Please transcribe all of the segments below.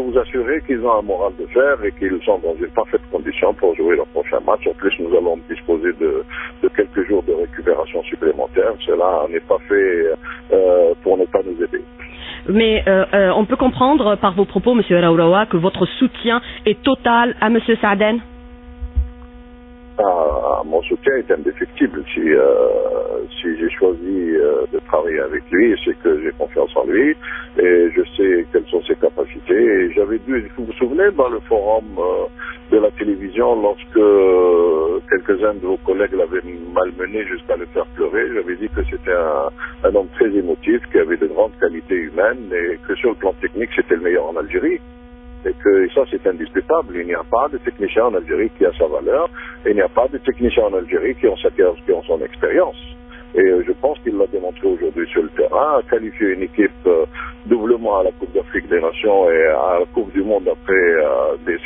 vous assurer qu'ils ont un moral de fer et qu'ils sont dans une parfaite condition pour jouer leur prochain match. En plus, nous allons disposer de quelques jours de récupération supplémentaire. Cela n'est pas fait pour ne pas nous aider. Mais on peut comprendre par vos propos, Monsieur Raouraoua, que votre soutien est total à Monsieur Saaden. Mon soutien est indéfectible. Si j'ai choisi de travailler avec lui, c'est que j'ai confiance en lui et je sais quelles sont ses capacités. Et j'avais dû, vous vous souvenez, dans le forum de la télévision, lorsque quelques-uns de vos collègues l'avaient malmené jusqu'à le faire pleurer, j'avais dit que c'était un homme très émotif, qui avait de grandes qualités humaines et que sur le plan technique, c'était le meilleur en Algérie. Et que ça, c'est indiscutable. Il n'y a pas de technicien en Algérie qui a sa valeur. Et il n'y a pas de technicien en Algérie qui ont son expérience. Et je pense qu'il l'a démontré aujourd'hui sur le terrain, qualifier une équipe doublement à la Coupe d'Afrique des Nations et à la Coupe du Monde après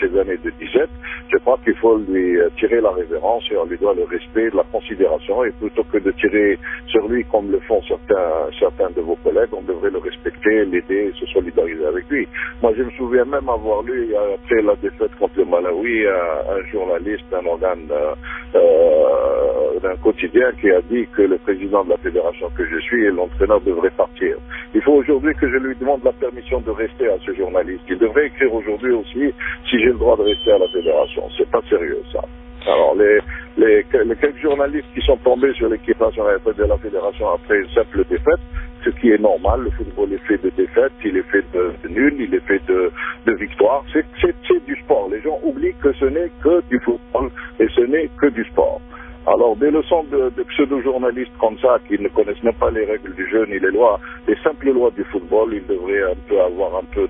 ces années de 17. Je crois qu'il faut lui tirer la révérence et on lui doit le respect, de la considération. Et plutôt que de tirer sur lui comme le font certains de vos collègues, on devrait le respecter, l'aider et se solidariser avec lui. Moi, je me souviens même avoir lu, après la défaite contre le Malawi, un journaliste d'un organe d'un quotidien qui a dit que le président de la fédération que je suis et l'entraîneur devraient partir. Il faut aujourd'hui que je lui demande la permission de rester à ce journaliste. Il devrait écrire aujourd'hui aussi si j'ai le droit de rester à la fédération. C'est pas sérieux, ça. Alors, les quelques journalistes qui sont tombés sur l'équipe nationale de la fédération après une simple défaite, ce qui est normal, le football est fait de défaites, il est fait de nuls, il est fait de victoires. C'est du sport. Les gens oublient que ce n'est que du football et ce n'est que du sport. Alors, des leçons de pseudo-journalistes comme ça, qui ne connaissent même pas les règles du jeu ni les lois, les simples lois du football, ils devraient avoir un peu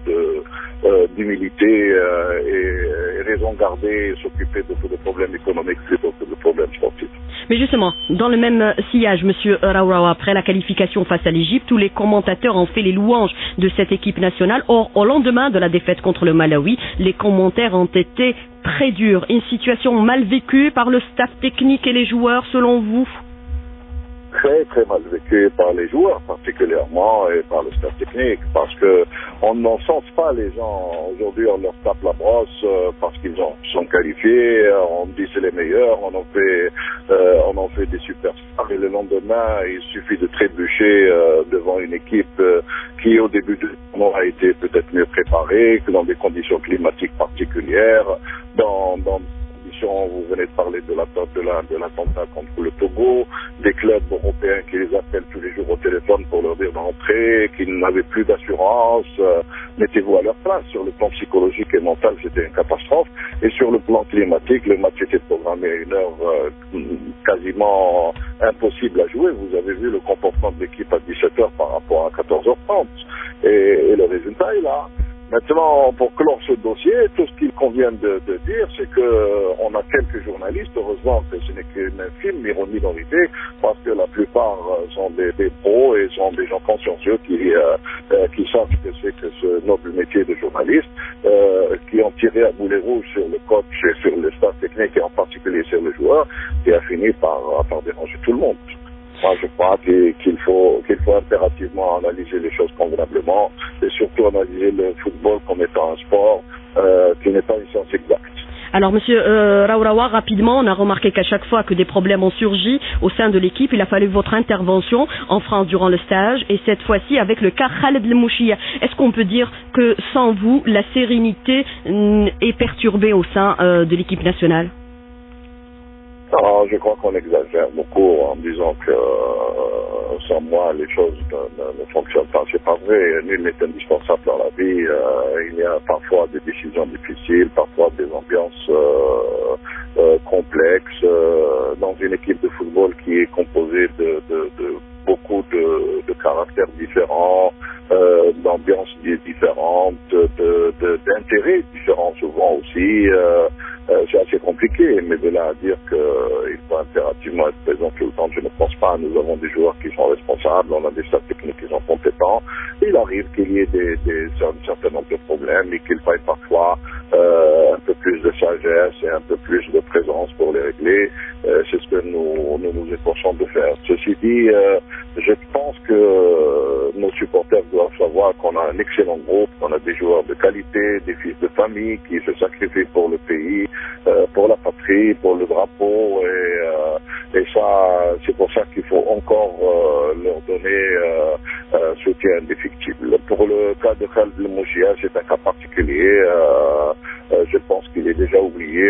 d'humilité et raison garder et s'occuper de problèmes économiques plutôt que de problèmes sportifs. Mais justement, dans le même sillage, Monsieur Raouraoua, après la qualification face à l'Égypte, tous les commentateurs ont fait les louanges de cette équipe nationale. Or, au lendemain de la défaite contre le Malawi, les commentaires ont été très durs. Une situation mal vécue par le staff technique et les joueurs, selon vous? Très très mal vécu par les joueurs particulièrement et par le staff technique, parce que on n'encense pas les gens. Aujourd'hui, on leur tape la brosse parce qu'ils sont qualifiés, on dit c'est les meilleurs, on en fait des superstars et le lendemain il suffit de trébucher devant une équipe qui au début du tournoi a été peut-être mieux préparée, que dans des conditions climatiques particulières, vous venez de parler de l'attentat contre le Togo, des clubs européens qui les appellent tous les jours au téléphone pour leur dire d'entrer, qu'ils n'avaient plus d'assurance. Mettez-vous à leur place. Sur le plan psychologique et mental, c'était une catastrophe. Et sur le plan climatique, le match était programmé à une heure quasiment impossible à jouer. Vous avez vu le comportement de l'équipe à 17h par rapport à 14h30. Et le résultat est là. Maintenant, pour clore ce dossier, tout ce qu'il convient de dire, c'est qu'on a quelques journalistes, heureusement que ce n'est qu'une infime minorité, parce que la plupart sont des pros et sont des gens consciencieux qui savent ce que c'est que ce noble métier de journaliste, qui ont tiré à boulet rouge sur le coach et sur le staff technique et en particulier sur le joueur, et a fini par déranger tout le monde. Moi, je crois qu'il faut impérativement analyser les choses convenablement et surtout analyser le football comme étant un sport qui n'est pas une science exacte. Alors, Monsieur Raouraoua, rapidement, on a remarqué qu'à chaque fois que des problèmes ont surgi au sein de l'équipe, il a fallu votre intervention en France durant le stage et cette fois-ci avec le cas Khaled El Mouchia. Est-ce qu'on peut dire que sans vous, la sérénité est perturbée au sein de l'équipe nationale? Alors, je crois qu'on exagère beaucoup en disant que sans moi les choses ne fonctionnent pas. C'est pas vrai. Nul n'est indispensable dans la vie. Il y a parfois des décisions difficiles, parfois des ambiances complexes. Dans une équipe de football qui est composée de beaucoup de caractères différents, d'ambiances différentes, d'intérêts différents souvent aussi. C'est assez compliqué, mais de là à dire qu'il faut impérativement être présent tout le temps, je ne pense pas. Nous avons des joueurs qui sont responsables, on a des staffs techniques qui sont compétents. Il arrive qu'il y ait un certain nombre de problèmes et qu'il faille parfois un peu plus de sagesse et un peu plus de présence pour les régler. C'est ce que nous efforçons de faire. Ceci dit, je pense que nos supporters doivent savoir voit qu'on a un excellent groupe, qu'on a des joueurs de qualité, des fils de famille qui se sacrifient pour le pays, pour la patrie, pour le drapeau, et ça, c'est pour ça qu'il faut encore leur donner un soutien indéfectible. Pour le cas de Khaled El-Mouchia, c'est un cas particulier. Je pense qu'il est déjà oublié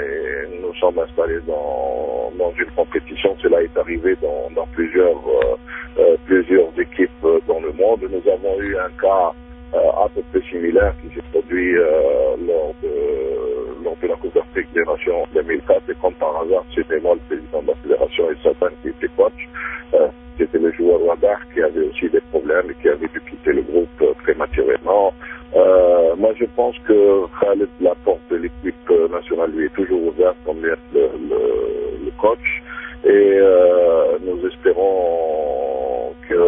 et nous sommes installés dans une compétition. Cela est arrivé dans plusieurs équipes dans le monde. Nous avons eu un cas à peu près similaire qui s'est produit lors de la Coupe d'Afrique des Nations en 2004. Et comme par hasard, c'était moi le président de la fédération et Satan qui était coach. C'était le joueur Wadar qui avait aussi des problèmes et qui avait dû quitter le groupe prématurément. Moi, je pense que Khaled, la porte de l'équipe nationale lui est toujours ouverte comme le coach. Et nous espérons que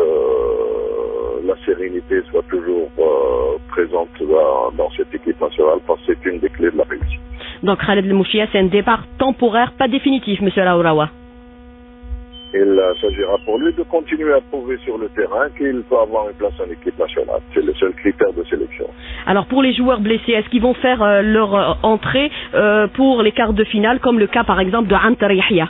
la sérénité soit toujours présente dans cette équipe nationale parce que c'est une des clés de la réussite. Donc Khaled El-Mouchia, c'est un départ temporaire, pas définitif, Monsieur Raouraoua. Il s'agira pour lui de continuer à prouver sur le terrain qu'il peut avoir une place en équipe nationale. C'est le seul critère de sélection. Alors pour les joueurs blessés, est-ce qu'ils vont faire leur entrée pour les quarts de finale, comme le cas par exemple de Antar Yahya?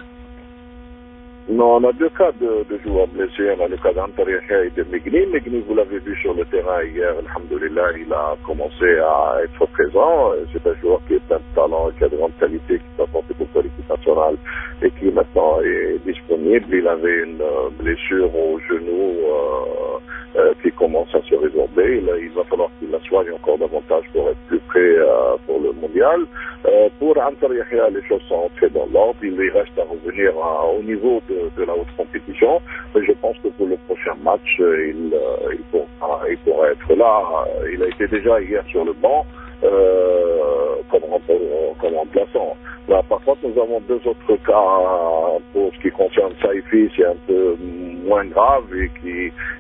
Non, on a deux cas de joueurs blessés. On a le cas d'Antar Yahya et de Megni. Megni, vous l'avez vu sur le terrain hier, alhamdoulilah, il a commencé à être présent. C'est un joueur qui est plein de talent, qui a de grandes qualités, qui peut apporter beaucoup à l'équipe nationale et qui maintenant est disponible. Il avait une blessure au genou qui commence à se résorber. Il va falloir qu'il la soigne encore davantage pour être plus prêt pour le mondial. Pour Antar Yahya, les choses sont entrées dans l'ordre. Il lui reste à revenir au niveau de la haute compétition. Mais je pense que pour le prochain match, il pourra être là. Il a été déjà hier sur le banc comme remplaçant. Là, par contre, nous avons deux autres cas pour ce qui concerne Saifi, c'est un peu moins grave et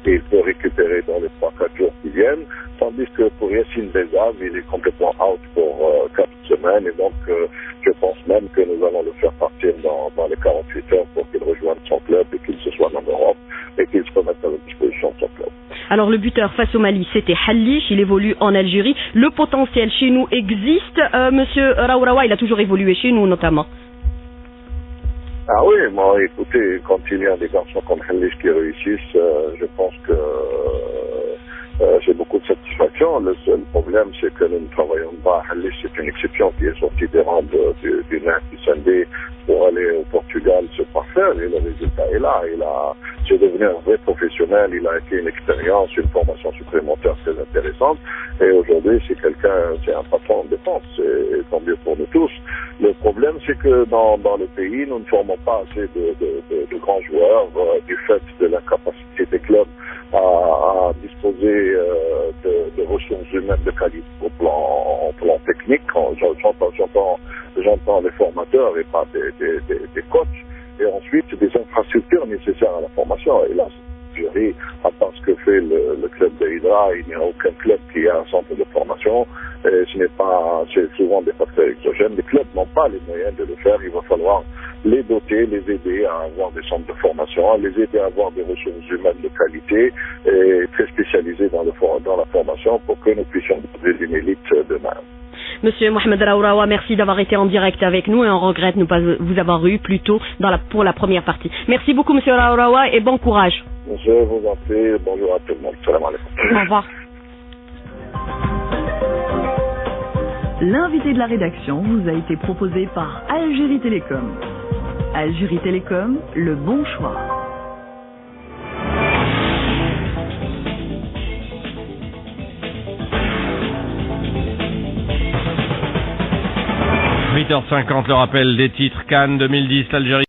il peut récupérer dans les 3-4 jours qui viennent. Tandis que pour Yassine Bezav, il est complètement out pour 4 semaines et donc je pense même que nous allons le faire partir dans les 48 heures pour qu'il rejoigne son club et qu'il se soit en Europe et qu'il se remette à la disposition de son club. Alors le buteur face au Mali, c'était Halish, il évolue en Algérie. Le potentiel chez nous existe, Monsieur Raouraoua, il a toujours évolué chez nous notamment. Ah oui, moi écoutez, quand il y a des garçons comme Halish qui réussissent, je pense que j'ai beaucoup de satisfaction. Le seul problème, c'est que nous ne travaillons pas. Halish, c'est une exception qui est sortie des rangs du nain du Sendé pour aller au Portugal se parfaire et le résultat est là. C'est devenu un vrai professionnel, il a été une expérience, une formation supplémentaire très intéressante et aujourd'hui c'est un patron en défense, et tant mieux pour nous tous. Le problème c'est que dans le pays nous ne formons pas assez de grands joueurs du fait de l'incapacité des clubs à disposer de ressources humaines de qualité au plan technique. J'entends les formateurs et pas des coachs. Et ensuite, des infrastructures nécessaires à la formation. Et là, à part ce que fait le club de Hydra, il n'y a aucun club qui a un centre de formation. Et c'est souvent des facteurs exogènes. Les clubs n'ont pas les moyens de le faire. Il va falloir les doter, les aider à avoir des centres de formation, les aider à avoir des ressources humaines de qualité et très spécialisées dans la formation pour que nous puissions trouver une élite demain. Monsieur Mohamed Raouraoua, merci d'avoir été en direct avec nous et on regrette de ne pas vous avoir eu plus tôt pour la première partie. Merci beaucoup Monsieur Raouraoua et bon courage. Je vous en prie, bonjour à tout le monde. Salam alaikum. Au revoir. L'invité de la rédaction vous a été proposé par Algérie Télécom. Algérie Télécom, le bon choix. – 8h50, le rappel des titres Cannes 2010, l'Algérie.